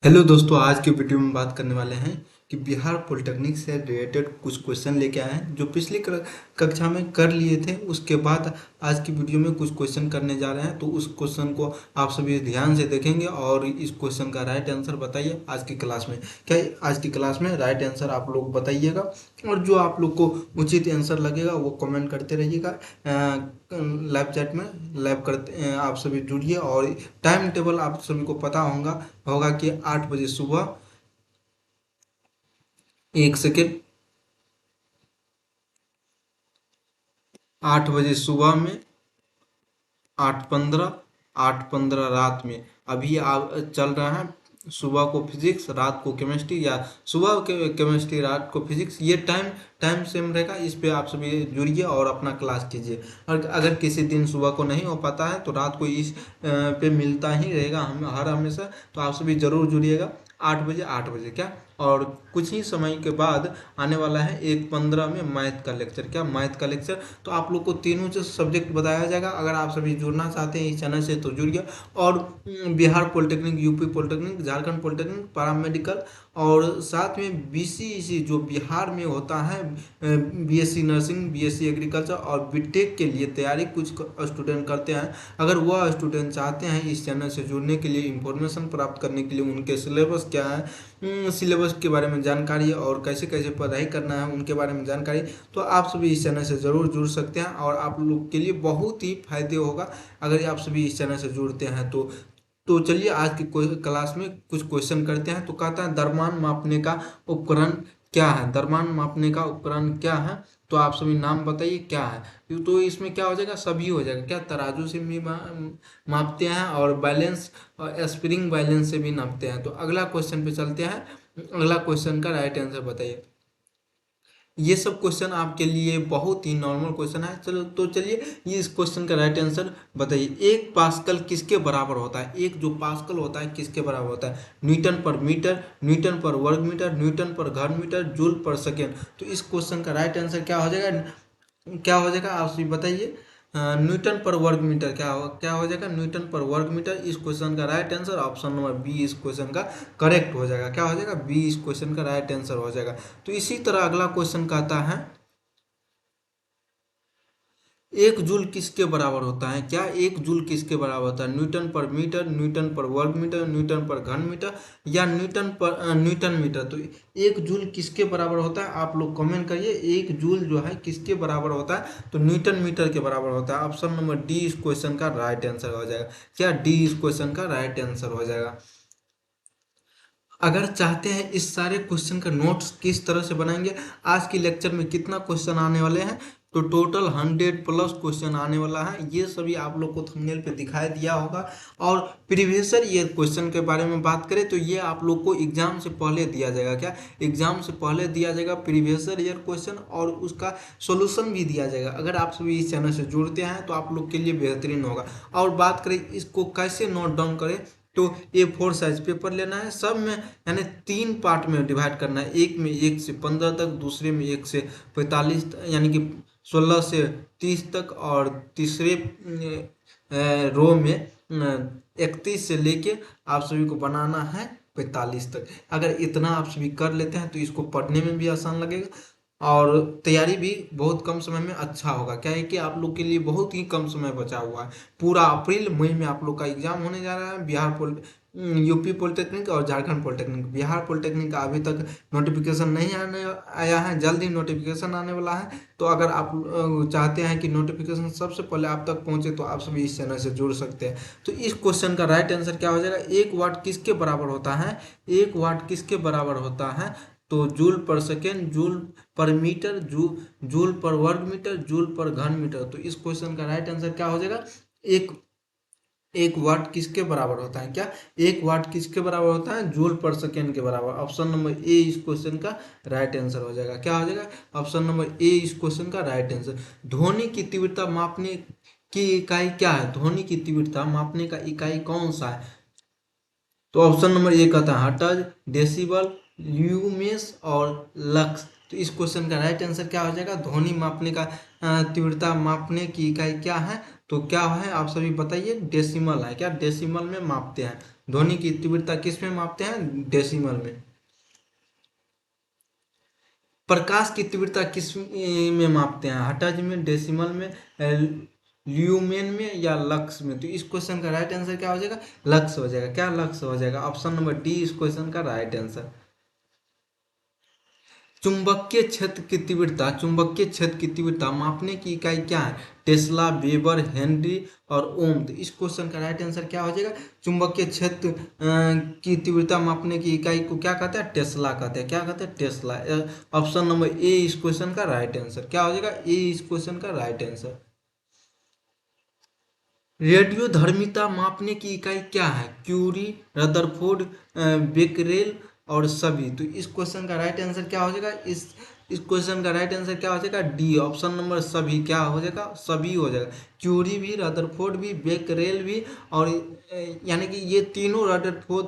Hello दोस्तों, आज की वीडियो में बात करने वाले हैं कि बिहार पॉलिटेक्निक से रिलेटेड कुछ क्वेश्चन लेके आए हैं जो पिछली कक्षा में कर लिए थे। उसके बाद आज की वीडियो में कुछ क्वेश्चन करने जा रहे हैं, तो उस क्वेश्चन को आप सभी ध्यान से देखेंगे और इस क्वेश्चन का राइट आंसर बताइए आज की क्लास में। क्या आज की क्लास में राइट आंसर आप लोग बताइएगा, और जो आप लोग को उचित आंसर लगेगा वो कमेंट करते रहिएगा। लाइव चैट में लाइव करते आप सभी जुड़िए, और टाइम टेबल आप सभी को पता होगा होगा कि 8 बजे सुबह, 1 सेकेंड, 8 बजे सुबह में, 8:15, 8:15 रात में। अभी आप चल रहा है सुबह को फिजिक्स, रात को केमिस्ट्री, या सुबह के केमिस्ट्री, रात को फिजिक्स। ये टाइम टाइम सेम रहेगा। इस पे आप सभी जुड़िए और अपना क्लास कीजिए। और अगर किसी दिन सुबह को नहीं हो पाता है तो रात को इस पे मिलता ही रहेगा हम हर हमेशा। तो आप सभी जरूर जुड़िएगा 8 बजे, 8 बजे क्या। और कुछ ही समय के बाद आने वाला है 1:15 में मैथ का लेक्चर। क्या मैथ का लेक्चर? तो आप लोग को तीनों से सब्जेक्ट बताया जाएगा। अगर आप सभी जुड़ना चाहते हैं इस चैनल से तो जुड़िए। और Bihar polytechnic, UP polytechnic, Jharkhand polytechnic, paramedical, और साथ में बीसीईसी जो बिहार में होता है, बीएससी नर्सिंग, बीएससी एग्रीकल्चर और बीटेक के लिए तैयारी कुछ स्टूडेंट करते हैं। अगर वह स्टूडेंट चाहते हैं इस चैनल से जुड़ने के लिए, इंफॉर्मेशन प्राप्त करने के लिए, उनके सिलेबस क्या है, सिलेबस के बारे में जानकारी, और कैसे कैसे पढ़ाई करना है उनके बारे में जानकारी, तो आप सभी इस चैनल से ज़रूर जुड़ सकते हैं। और आप लोग के लिए बहुत ही फायदे होगा अगर आप सभी इस चैनल से जुड़ते हैं तो चलिए आज की क्लास में कुछ क्वेश्चन करते हैं। तो कहता है द्रव्यमान मापने का उपकरण क्या है? द्रव्यमान मापने का उपकरण क्या है? तो आप सभी नाम बताइए क्या है। तो इसमें क्या हो जाएगा, सभी हो जाएगा। क्या तराजू से भी मापते हैं, और बैलेंस और स्प्रिंग बैलेंस से भी नापते हैं। तो अगला क्वेश्चन पे चलते हैं। अगला क्वेश्चन का राइट आंसर बताइए। ये सब क्वेश्चन आपके लिए बहुत ही नॉर्मल क्वेश्चन है। चलो तो चलिए ये इस क्वेश्चन का राइट आंसर बताइए। एक पास्कल किसके बराबर होता है? एक जो पास्कल होता है किसके बराबर होता है? न्यूटन पर मीटर, न्यूटन पर वर्ग मीटर, न्यूटन पर घन मीटर, जूल पर सेकेंड। तो इस क्वेश्चन का राइट आंसर क्या हो जाएगा? क्या हो जाएगा आप भी बताइए। न्यूटन पर वर्ग मीटर क्या हो जाएगा? न्यूटन पर वर्ग मीटर। इस क्वेश्चन का right answer option number B इस क्वेश्चन का करेक्ट हो जाएगा। क्या हो जाएगा? बी इस क्वेश्चन का राइट आंसर हो जाएगा। तो इसी तरह अगला क्वेश्चन कहता है एक जूल किसके बराबर होता है? क्या एक जूल किसके बराबर होता है? न्यूटन पर मीटर, न्यूटन पर वर्ग मीटर, न्यूटन पर घन मीटर, या न्यूटन मीटर। तो एक जूल किसके बराबर होता है आप लोग कमेंट करिए। एक जूल जो है किसके बराबर होता है? तो न्यूटन मीटर के बराबर होता है। ऑप्शन नंबर डी इस क्वेश्चन का राइट आंसर हो जाएगा। क्या डी इस क्वेश्चन का राइट आंसर हो जाएगा। अगर चाहते हैं इस सारे क्वेश्चन का नोट्स किस तरह से बनाएंगे, आज की लेक्चर में कितना क्वेश्चन आने वाले हैं, तो टोटल 100+ क्वेश्चन आने वाला है। ये सभी आप लोग को थंबनेल पे दिखाई दिया होगा। और प्रीवियस ईयर क्वेश्चन के बारे में बात करें तो ये आप लोग को एग्जाम से पहले दिया जाएगा। क्या एग्जाम से पहले दिया जाएगा प्रीवियस ईयर क्वेश्चन, और उसका सोल्यूशन भी दिया जाएगा। अगर आप सभी इस चैनल से जुड़ते हैं तो आप लोग के लिए बेहतरीन होगा। और बात करें इसको कैसे नोट डाउन करें, तो A4 साइज पेपर लेना है। सब में यानी 3 पार्ट में डिवाइड करना है। एक में 1 से 15 तक, दूसरे में 1 से 45 यानी कि 16 से 30 तक, और तीसरे रो में 31 से लेके आप सभी को बनाना है 45 तक। अगर इतना आप सभी कर लेते हैं तो इसको पढ़ने में भी आसान लगेगा, और तैयारी भी बहुत कम समय में अच्छा होगा। क्या है कि आप लोग के लिए बहुत ही कम समय बचा हुआ है। पूरा अप्रैल मई में आप लोग का एग्जाम होने जा रहा है। यूपी पॉलिटेक्निक और झारखंड पॉलिटेक्निक। बिहार पॉलिटेक्निक का अभी तक नोटिफिकेशन नहीं आया है, जल्द ही नोटिफिकेशन आने वाला है। तो अगर आप चाहते हैं कि नोटिफिकेशन सबसे पहले आप तक पहुंचे तो आप सभी इस चैनल से जुड़ सकते हैं। तो इस क्वेश्चन का राइट आंसर क्या हो जाएगा? एक वाट किसके बराबर होता है? एक वाट किसके बराबर होता है? तो joule per second, joule per metre, joule per वर्ग मीटर, जूल पर घन मीटर। तो इस क्वेश्चन का राइट आंसर क्या हो जाएगा? एक एक वाट किसके बराबर होता है? क्या एक वाट किसके बराबर होता है? जूल पर सेकेंड के बराबर। ऑप्शन नंबर ए इस क्वेश्चन का राइट आंसर हो जाएगा। क्या हो जाएगा? ऑप्शन नंबर ए इस क्वेश्चन का राइट आंसर। ध्वनि की तीव्रता मापने की इकाई क्या है? ध्वनि की तीव्रता मापने का इकाई कौन सा है? तो ऑप्शन नंबर ए कहता है हर्ट्ज, डेसिबल, ल्यूमेस और लक्स। तो इस क्वेश्चन का राइट आंसर क्या हो जाएगा? ध्वनि मापने का तीव्रता मापने की इकाई क्या है? तो क्या है आप सभी बताइए। डेसिमल है। क्या डेसिमल में मापते हैं? ध्वनि की तीव्रता किस में मापते हैं? डेसिमल में। प्रकाश की तीव्रता किस में मापते हैं? हर्ट्ज में, डेसिमल में, ल्यूमेन में या लक्स में? तो इस क्वेश्चन का राइट आंसर क्या हो जाएगा? लक्स हो जाएगा। क्या लक्स हो जाएगा? ऑप्शन नंबर डी इस क्वेश्चन का राइट आंसर। चुंबकीय क्षेत्र की तीव्रता, चुंबकीय क्षेत्र की तीव्रता मापने की इकाई क्या है? टेस्ला, वेबर, हेनरी और ओम। तो इस क्वेश्चन का राइट आंसर क्या हो जाएगा? चुंबकीय क्षेत्र की तीव्रता मापने की इकाई को क्या कहते हैं? टेस्ला कहते हैं। क्या कहते हैं? टेस्ला। ऑप्शन नंबर ए इस क्वेश्चन का राइट आंसर क्या हो जाएगा? ए इस क्वेश्चन का राइट आंसर। रेडियोधर्मिता मापने की इकाई क्या है? क्यूरी, रदरफोर्ड, बेकरेल और सभी। तो इस क्वेश्चन का राइट आंसर क्या हो जाएगा? इस क्वेश्चन का राइट आंसर क्या हो जाएगा? डी ऑप्शन नंबर सभी। क्या हो जाएगा? सभी हो जाएगा। क्यूरी भी, रदरफोर्ड भी, बेकरेल भी और यानी कि ये तीनों रदरफोर्ड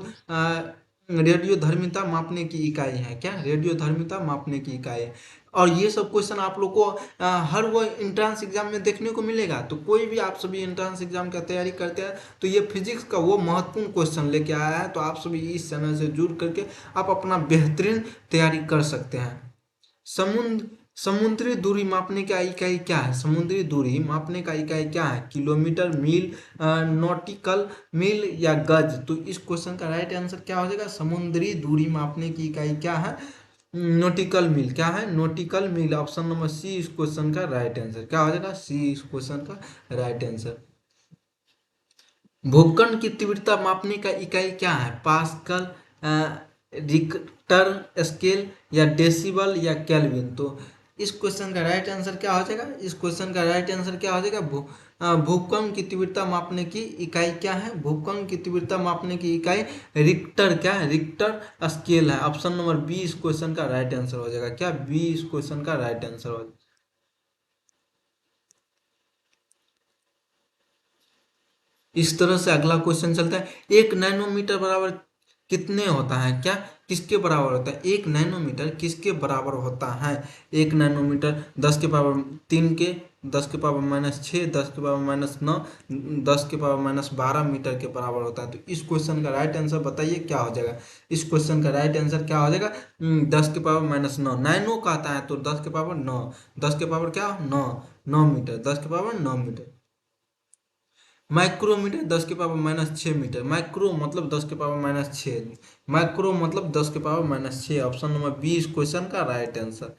रेडियोधर्मिता मापने की इकाई है। क्या? रेडियोधर्मिता मापने की इकाई है। और ये सब क्वेश्चन आप लोग को हर वो इंट्रांस एग्जाम में देखने को मिलेगा। तो कोई भी आप सभी इंट्रांस एग्जाम का तैयारी करते हैं तो ये फिजिक्स का वो महत्वपूर्ण क्वेश्चन लेके आया है। तो आप सभी इस चैनल से जुड़ करके आप अपना बेहतरीन तैयारी कर सकते हैं। समुद्र समुद्री दूरी मापने का इकाई क्या है? समुद्री दूरी मापने का इकाई क्या है? किलोमीटर, मील, नॉटिकल मील या गज? तो इस क्वेश्चन का राइट आंसर क्या हो जाएगा? समुद्री दूरी मापने की इकाई क्या है? नॉटिकल मील। क्या है? नॉटिकल मील। ऑप्शन नंबर सी इस क्वेश्चन का राइट आंसर क्या हो जाएगा? सी इस क्वेश्चन का राइट आंसर। भूकंप की तीव्रता मापने का इकाई क्या है? पास्कल, रिक्टर स्केल या डेसिबल या केल्विन? तो इस क्वेश्चन का राइट आंसर क्या हो जाएगा? इस क्वेश्चन का राइट आंसर क्या हो जाएगा? भूकंप की तीव्रता मापने की इकाई क्या है? भूकंप की तीव्रता मापने की इकाई रिक्टर। क्या है? रिक्टर स्केल है। ऑप्शन नंबर बी इस क्वेश्चन का राइट आंसर हो जाएगा। क्या? बी इस क्वेश्चन का राइट आंसर हो जाएगा। इस तरह से अगला क्वेश्चन चलता है। एक नैनोमीटर बराबर कितने होता है? क्या? किसके बराबर होता है? एक नैनोमीटर किसके बराबर होता है? एक नैनोमीटर 10⁻³ के, 10⁻⁻6, 10⁻⁻9, 10⁻⁻12 मीटर के बराबर होता है। तो इस क्वेश्चन का राइट आंसर बताइए क्या हो जाएगा? इस क्वेश्चन का राइट आंसर क्या हो जाएगा? 10⁻⁻9। नैनो का आता है तो 10⁻9, 10 क्या? 9, 9 metre, 10⁻9 metre. Micrometre 10⁻⁻6 metre. Micro मतलब 10⁻⁻6, माइक्रो मतलब 10⁻⁻6। ऑप्शन नंबर बी इस क्वेश्चन का राइट आंसर।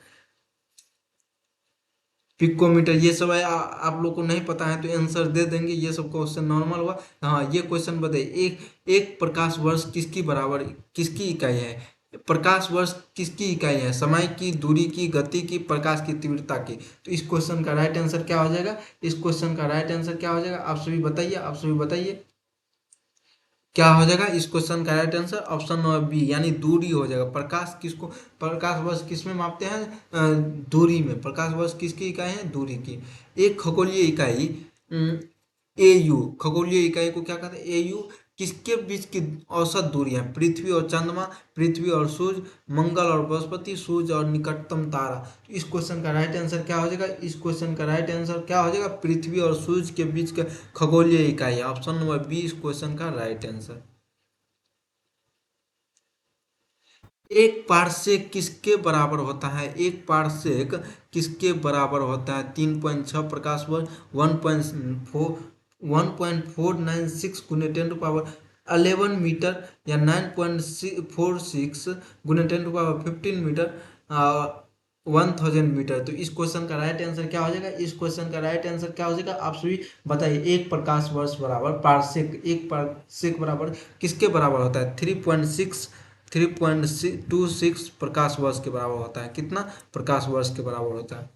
पिकोमीटर ये सब है, आप लोग को नहीं पता है तो आंसर दे देंगे। ये सब क्वेश्चन नॉर्मल हुआ। हाँ, ये क्वेश्चन बताइए। एक एक प्रकाश वर्ष किसकी बराबर, किसकी इकाई है? प्रकाश वर्ष किसकी इकाई है? समय की, दूरी की, गति की, प्रकाश की तीव्रता की? तो इस क्वेश्चन का राइट आंसर क्या हो जाएगा? इस क्वेश्चन का राइट आंसर क्या हो जाएगा? आप सभी बताइए, आप सभी बताइए क्या हो जाएगा? इस क्वेश्चन का right answer option number B यानी दूरी हो जाएगा। प्रकाश किसको, प्रकाश वर्ष किस में मापते हैं? दूरी में। प्रकाश वर्ष किसकी इकाई है? दूरी की। एक खगोलीय इकाई एयू, खगोलीय इकाई को क्या कहते हैं? एयू। किसके बीच की औसत दूरी है? पृथ्वी और चंद्रमा, पृथ्वी और सूर्य, मंगल और बृहस्पति, सूर्य और निकटतम तारा? तो इस क्वेश्चन का राइट आंसर क्या हो जाएगा? इस क्वेश्चन का राइट आंसर क्या हो जाएगा? पृथ्वी और सूर्य के बीच का खगोलीय इकाई है। ऑप्शन नंबर बी इस क्वेश्चन का राइट आंसर। एक पारसेक किसके बराबर होता है? एक पारसेक किसके बराबर होता है? 3.6 प्रकाश वर्ष, 1.496 गुने 10⁻11 मीटर या 9.46 गुने 10⁻15 मीटर, 1000 मीटर? तो इस क्वेश्चन का राइट आंसर क्या हो जाएगा? इस क्वेश्चन का राइट आंसर क्या हो जाएगा? आप सभी बताइए। एक प्रकाश वर्ष बराबर पारसेक, एक पारसेक बराबर किसके बराबर होता है? 3.26 प्रकाश वर्ष के बराबर होता है। कितना? प्रकाश वर्ष के बराबर होता है।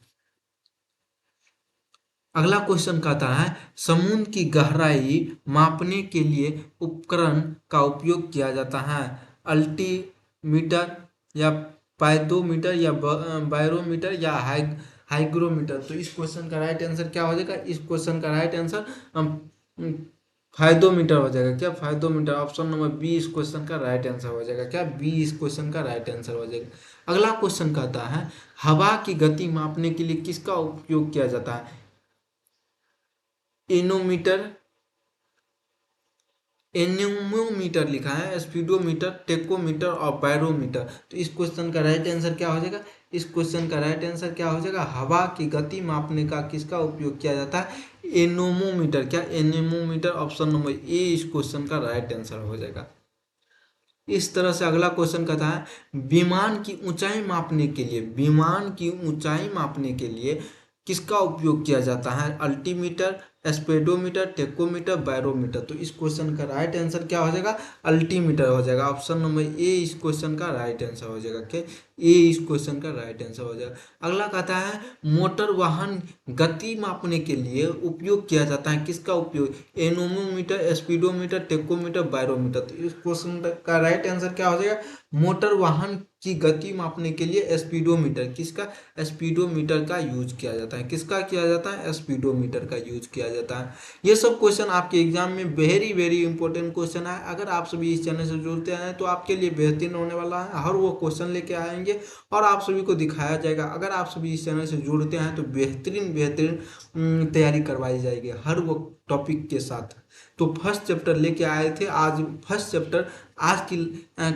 अगला क्वेश्चन कहता है समुद्र की गहराई मापने के लिए उपकरण का उपयोग किया जाता है? अल्टीमीटर या पाइडोमीटर या बैरोमीटर या हाइग्रोमीटर? तो इस क्वेश्चन का राइट आंसर क्या हो जाएगा? इस क्वेश्चन का राइट आंसर फायदोमीटर हो जाएगा। क्या? फायदोमीटर। ऑप्शन नंबर बी इस क्वेश्चन का राइट आंसर हो जाएगा। क्या? बी इस क्वेश्चन का राइट आंसर हो जाएगा। अगला क्वेश्चन कहता है हवा की गति मापने के लिए किसका उपयोग किया जाता है? एनोमीटर, एनेमोमीटर लिखा है, स्पीडोमीटर, टेकोमीटर और बैरोमीटर। तो इस क्वेश्चन का राइट आंसर क्या हो जाएगा? इस क्वेश्चन का राइट आंसर क्या हो जाएगा? हवा की गति मापने का किसका उपयोग किया जाता है? एनेमोमीटर। क्या? एनेमोमीटर। ऑप्शन नंबर ए इस क्वेश्चन का राइट आंसर हो जाएगा। इस तरह से अगला क्वेश्चन कहता है विमान की ऊंचाई मापने के लिए, विमान की ऊंचाई मापने के लिए किसका उपयोग किया जाता है? Altimeter, speedometer, tachometer, barometer. तो इस क्वेश्चन का राइट आंसर क्या हो जाएगा? अल्टीमीटर हो जाएगा। ऑप्शन नंबर ए इस क्वेश्चन का राइट आंसर हो जाएगा। क्या? ए इस क्वेश्चन का राइट आंसर हो जाएगा। अगला कहता है मोटर वाहन गति मापने के लिए उपयोग किया जाता है, किसका उपयोग? एनोमोमीटर, स्पीडोमीटर, टेकोमीटर, बैरोमीटर। तो इस क्वेश्चन का राइट आंसर क्या हो जाएगा? मोटर वाहन की गति मापने के लिए स्पीडोमीटर, किसका? स्पीडोमीटर का यूज किया जाता है। किसका किया जाता है? स्पीडोमीटर का यूज किया जाता है। ये सब क्वेश्चन आपके एग्जाम में वेरी वेरी इंपॉर्टेंट क्वेश्चन है। अगर आप सभी इस चैनल से जुड़ते हैं तो आपके लिए बेहतरीन होने वाला है। हर वो क्वेश्चन लेके आएंगे और आप सभी को दिखाया जाएगा। अगर आप सभी इस चैनल से जुड़ते हैं तो बेहतरीन बेहतरीन तैयारी करवाई जाएगी हर वो टॉपिक के साथ। तो फर्स्ट चैप्टर लेके आए थे, आज फर्स्ट चैप्टर आज की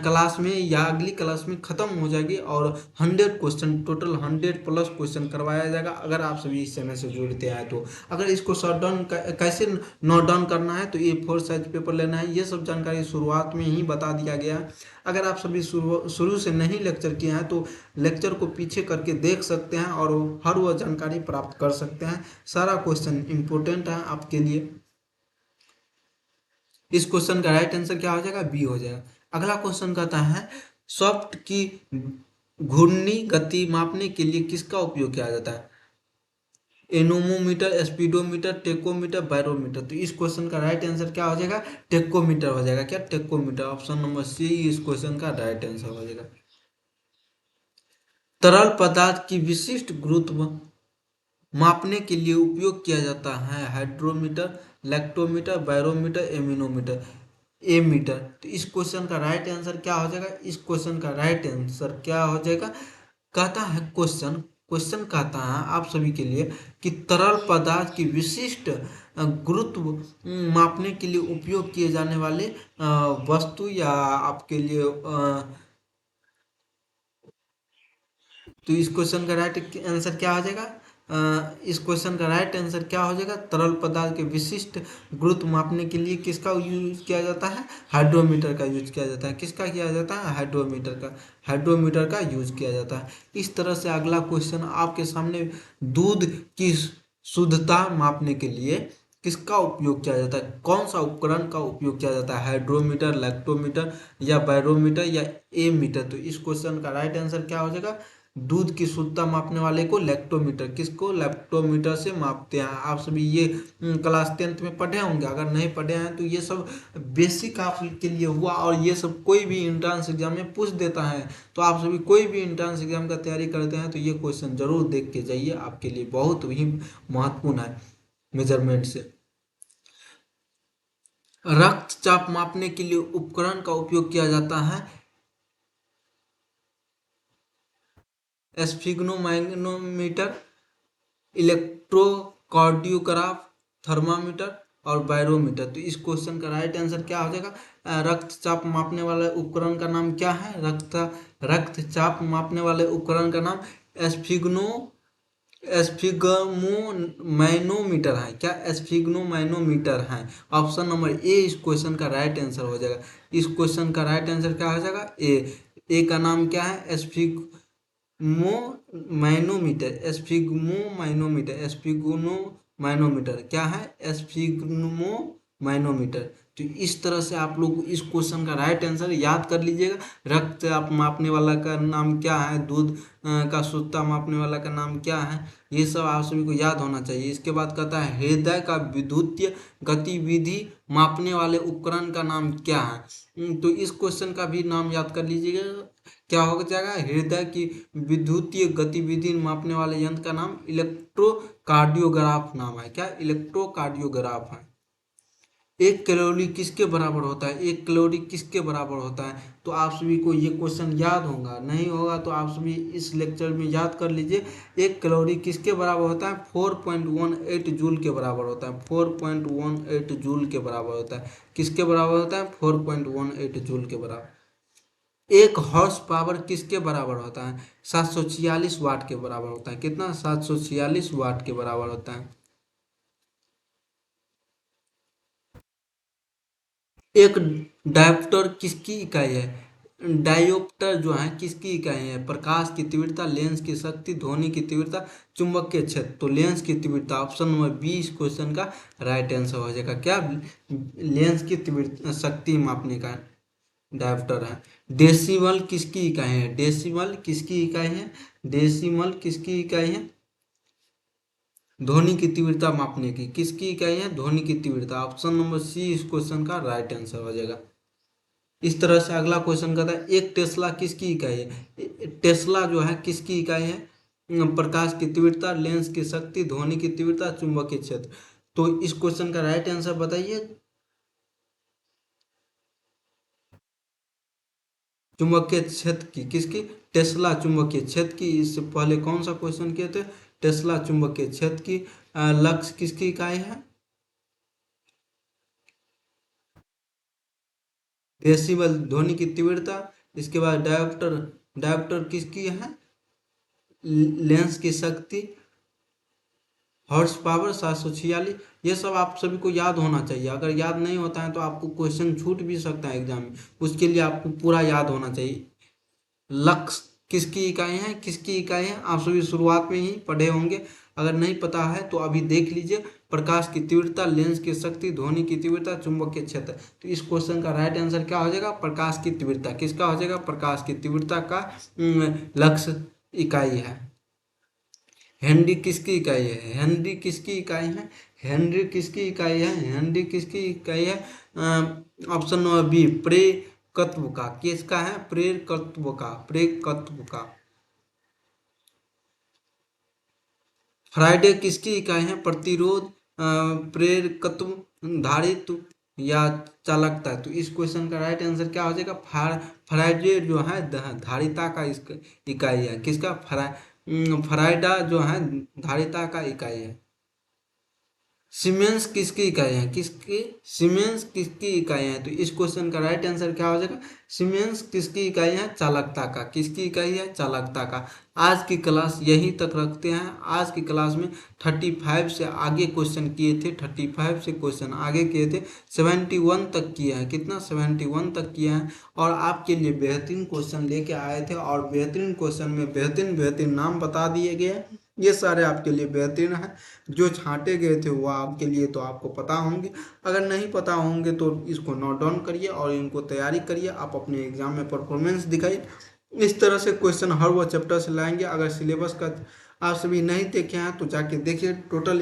क्लास में या अगली क्लास में ख़त्म हो जाएगी और 100 क्वेश्चन, टोटल 100+ क्वेश्चन करवाया जाएगा अगर आप सभी इस चैनल से जुड़ते हैं तो। अगर इसको शॉर्ट डाउन कैसे नोट डाउन करना है तो A4 साइज पेपर लेना है, ये सब जानकारी शुरुआत में ही बता दिया गया है। अगर आप सभी शुरू से नहीं लेक्चर किए हैं तो लेक्चर को पीछे करके देख सकते हैं और हर वह जानकारी प्राप्त कर सकते हैं। सारा क्वेश्चन इंपॉर्टेंट है आपके लिए। इस क्वेश्चन का राइट आंसर क्या हो जाएगा? बी हो जाएगा। अगला क्वेश्चन कहता है सॉफ्ट की घूर्णी गति मापने के लिए किसका उपयोग किया जाता है? एनोमोमीटर, स्पीडोमीटर, टेकोमीटर, बैरोमीटर। तो इस क्वेश्चन का राइट आंसर क्या हो जाएगा? टेकोमीटर हो जाएगा। क्या? टेकोमीटर। ऑप्शन नंबर सी इस क्वेश्चन का राइट आंसर हो जाएगा। तरल पदार्थ की विशिष्ट गुरुत्व मापने के लिए उपयोग किया जाता है हाइड्रोमीटर, लैक्टोमीटर, बैरोमीटर, एमिनोमीटर, एमीटर। तो इस क्वेश्चन का राइट आंसर क्या हो जाएगा? इस क्वेश्चन का राइट आंसर क्या हो जाएगा? कहता है क्वेश्चन क्वेश्चन कहता है आप सभी के लिए कि तरल पदार्थ की विशिष्ट गुरुत्व मापने के लिए उपयोग किए जाने वाले वस्तु या आपके लिए तो इस क्वेश्चन का राइट आंसर क्या हो जाएगा? इस क्वेश्चन का राइट आंसर क्या हो जाएगा? तरल पदार्थ के विशिष्ट गुरुत्व मापने के लिए किसका यूज किया जाता है? हाइड्रोमीटर का यूज किया जाता है। किसका किया जाता है? हाइड्रोमीटर का यूज किया जाता है। इस तरह से अगला क्वेश्चन आपके सामने दूध की शुद्धता मापने के लिए किसका उपयोग किया जाता है? कौन सा उपकरण का उपयोग किया जाता है? हाइड्रोमीटर, लैक्टोमीटर या बैरोमीटर या एमीटर। तो इस क्वेश्चन का राइट आंसर क्या हो जाएगा? दूध की शुद्धता मापने वाले को लैक्टोमीटर, किसको? लैक्टोमीटर से मापते हैं। आप सभी ये क्लास 10th में पढ़े होंगे। अगर नहीं पढ़े हैं तो ये सब बेसिक आपके लिए हुआ और ये सब कोई भी इंट्रांस एग्जाम में पूछ देता है। तो आप सभी कोई भी इंट्रांस एग्जाम का तैयारी करते हैं तो ये क्वेश्चन जरूर देख के जाइए, आपके लिए बहुत ही महत्वपूर्ण है मेजरमेंट से। रक्तचाप मापने के लिए उपकरण का उपयोग किया जाता है स्फिग्नोमैग्नोमीटर, इलेक्ट्रोकार्डियोग्राफ, थर्मामीटर और बैरोमीटर। तो इस क्वेश्चन का राइट आंसर क्या हो जाएगा? रक्तचाप मापने वाले उपकरण का नाम क्या है? रक्तचाप मापने वाले उपकरण का नाम स्फिग्नो एस्फिग्मोमैनोमीटर है। क्या? एस्फिग्मोमैनोमीटर है। ऑप्शन नंबर ए इस क्वेश्चन का राइट आंसर हो जाएगा। इस क्वेश्चन का राइट आंसर क्या हो जाएगा? ए का नाम क्या है? एस्फिग्मोमैनोमीटर क्या है? एस्फिग्मोमैनोमीटर। तो इस तरह से आप लोग इस क्वेश्चन का राइट आंसर याद कर लीजिएगा। रक्त आप मापने वाला का नाम क्या है? दूध का शुद्धता मापने वाला का नाम क्या है? ये सब आप सभी को याद होना चाहिए। इसके बाद कहता है हृदय का विद्युतीय गतिविधि मापने वाले उपकरण का नाम क्या है? तो इस क्वेश्चन का भी नाम याद कर लीजिएगा। क्या हो जाएगा? हृदय की विद्युतीय गतिविधि मापने वाले यंत्र का नाम इलेक्ट्रोकार्डियोग्राफ नाम है। क्या? इलेक्ट्रोकार्डियोग्राफ है। एक कैलोरी किसके बराबर होता है, एक कैलोरी किसके बराबर होता है। तो आप सभी को ये क्वेश्चन याद होगा, नहीं होगा तो आप सभी इस लेक्चर में याद कर लीजिए। एक कैलोरी किसके बराबर होता है, 4.18 जूल के बराबर होता है, 4.18 जूल के बराबर होता है। किसके बराबर होता है, 4.18 जूल के बराबर। एक हॉर्स पावर किसके बराबर होता है, 746 वाट के बराबर होता है। कितना, 746 वाट के बराबर होता है। एक डायोप्टर किसकी इकाई है, डायोप्टर जो है किसकी इकाई है, प्रकाश की तीव्रता, लेंस की शक्ति, ध्वनि की तीव्रता, चुंबकीय क्षेत्र। तो लेंस की तीव्रता, ऑप्शन नंबर बी इस क्वेश्चन का राइट आंसर हो जाएगा। क्या, लेंस की तीव्रता शक्ति मापने का डायोप्टर है। डेसिमल किसकी इकाई है, डेसिमल किसकी इकाई है, डेसिमल किसकी इकाई है, ध्वनि की तीव्रता मापने की किसकी इकाई है, ध्वनि की तीव्रता। ऑप्शन नंबर सी इस क्वेश्चन का राइट आंसर हो जाएगा। इस तरह से अगला क्वेश्चन कहता है, एक टेस्ला किसकी इकाई है, टेस्ला जो है किसकी इकाई है, प्रकाश की तीव्रता, लेंस की शक्ति, ध्वनि की तीव्रता, चुंबकीय क्षेत्र। तो इस क्वेश्चन का राइट आंसर बताइए। चुंबकीय क्षेत्र की किसकी, टेस्ला चुंबकीय क्षेत्र की। इससे पहले कौन सा क्वेश्चन किए थे, टेस्ला चुंबकीय क्षेत्र की। लक्स किसकी इकाई है, डेसिबल ध्वनि की तीव्रता। इसके बाद डायोप्टर, डायोप्टर किसकी है, लेंस की शक्ति, हॉर्स पावर 746। ये सब आप सभी को याद होना चाहिए। अगर याद नहीं होता है तो आपको क्वेश्चन छूट भी सकता है एग्जाम में, उसके लिए आपको पूरा याद होना चाहिए। लक्स किसकी इकाई है, किसकी इकाई है, आप सभी शुरुआत में ही पढ़े होंगे। अगर नहीं पता है तो अभी देख लीजिए। प्रकाश की तीव्रता, लेंस की शक्ति, ध्वनि की तीव्रता, चुंबकीय क्षेत्र। तो इस क्वेश्चन का राइट आंसर क्या हो जाएगा, प्रकाश की तीव्रता। किसका हो जाएगा, प्रकाश की तीव्रता का लक्स इकाई है। हेनरी किसकी इकाई है, हेनरी किसकी इकाई है, हेनरी किसकी इकाई है, हेनरी किसकी इकाई है। ऑप्शन नंबर बी प्रेरकत्व का। किसका है, प्रेरकत्व का, प्रेरकत्व का। फ्राइडे किसकी इकाई है, प्रतिरोध, प्रेरकत्व, धारित्व या चालकता। तो इस क्वेश्चन का राइट आंसर क्या हो जाएगा, फ्राइडे जो है धारिता का इकाई है। किसका, फ्राइडा जो है धारिता का इकाई है। सीमेंस किसकी इकाई है, किसकी, सीमेंस किसकी इकाई है। तो इस क्वेश्चन का राइट आंसर क्या हो जाएगा, सीमेंस किसकी इकाई है, चालकता का। किसकी इकाई है, चालकता का। आज की क्लास यहीं तक रखते हैं। आज की क्लास में 35 से आगे क्वेश्चन किए थे, 35 से क्वेश्चन आगे किए थे, 71 तक किए हैं। कितना, 71 तक किए हैं। और आपके लिए बेहतरीन क्वेश्चन लेके आए थे, और बेहतरीन क्वेश्चन में बेहतरीन बेहतरीन नाम बता दिए गए हैं। ये सारे आपके लिए बेहतरीन है। जो छांटे गए थे वो आपके लिए तो आपको पता होंगे, अगर नहीं पता होंगे तो इसको नोट डाउन करिए और इनको तैयारी करिए। आप अपने एग्जाम में परफॉर्मेंस दिखाइए। इस तरह से क्वेश्चन हर वो चैप्टर से लाएंगे। अगर सिलेबस का आप सभी नहीं देखे हैं तो जाके देखिए। टोटल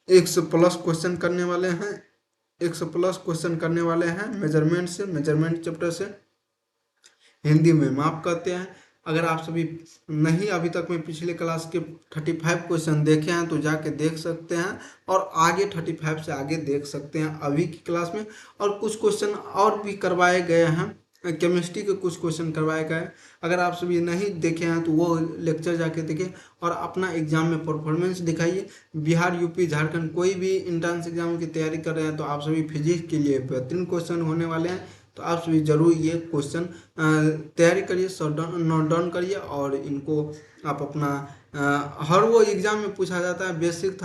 100 प्लस क्वेश्चन करने वाले हैं, 100 प्लस क्वेश्चन करने वाले हैं मेजरमेंट से, मेजरमेंट चैप्टर से। हिंदी में माप करते हैं। अगर आप सभी नहीं अभी तक में पिछले क्लास के 35 क्वेश्चन देखे हैं तो जाके देख सकते हैं, और आगे 35 से आगे देख सकते हैं अभी की क्लास में। और कुछ क्वेश्चन और भी करवाए गए हैं, केमिस्ट्री के कुछ क्वेश्चन करवाए गए। अगर आप सभी नहीं देखे हैं तो वो लेक्चर जाके देखें और अपना एग्जाम में परफॉर्मेंस दिखाइए। बिहार, यूपी, झारखंड कोई भी इंट्रेंस एग्जाम की तैयारी कर रहे हैं तो आप सभी फिजिक्स के लिए बेहतरीन क्वेश्चन होने वाले हैं। तो आप सभी जरूर ये क्वेश्चन तैयारी करिए, नोट डाउन करिए, और इनको आप अपना हर वो एग्जाम में पूछा जाता है, बेसिक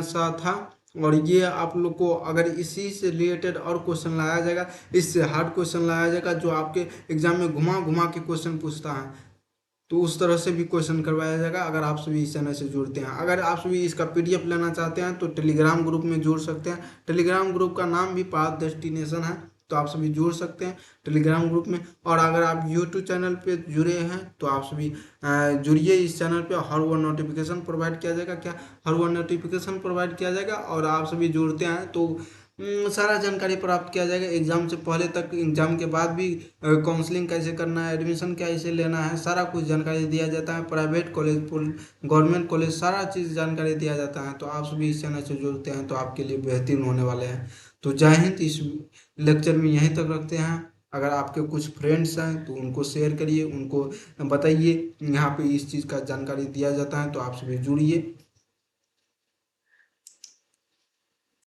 सा था। और ये आप लोग को अगर इसी से रिलेटेड और क्वेश्चन लाया जाएगा, इससे हार्ड क्वेश्चन लाया जाएगा जो आपके एग्जाम में घुमा घुमा के क्वेश्चन पूछता है, तो उस तरह से भी क्वेश्चन करवाया जाएगा अगर आप सभी इस चैनल से जुड़ते हैं। अगर आप सभी इसका पीडीएफ लेना चाहते हैं तो टेलीग्राम ग्रुप में जुड़ सकते हैं। टेलीग्राम ग्रुप का नाम भी पाथ डेस्टिनेशन है, तो आप सभी जुड़ सकते हैं टेलीग्राम ग्रुप में। और अगर आप यूट्यूब चैनल पे जुड़े हैं तो आप सभी जुड़िए इस चैनल पे। हर वो नोटिफिकेशन प्रोवाइड किया जाएगा, क्या, हर वो नोटिफिकेशन प्रोवाइड किया जाएगा। और आप सभी जुड़ते हैं तो सारा जानकारी प्राप्त किया जाएगा एग्ज़ाम से पहले तक, एग्ज़ाम के बाद भी काउंसलिंग कैसे करना है, एडमिशन कैसे लेना है, सारा कुछ जानकारी दिया जाता है। प्राइवेट कॉलेज, गवर्नमेंट कॉलेज, सारा चीज़ जानकारी दिया जाता है। तो आप सभी इस चैनल से जुड़ते हैं तो आपके लिए बेहतरीन होने वाले हैं। तो जय हिंद। इस लेक्चर में यहीं तक रखते हैं। अगर आपके कुछ फ्रेंड्स हैं तो उनको शेयर करिए, उनको बताइए यहाँ पे इस चीज़ का जानकारी दिया जाता है, तो आप सभी जुड़िए।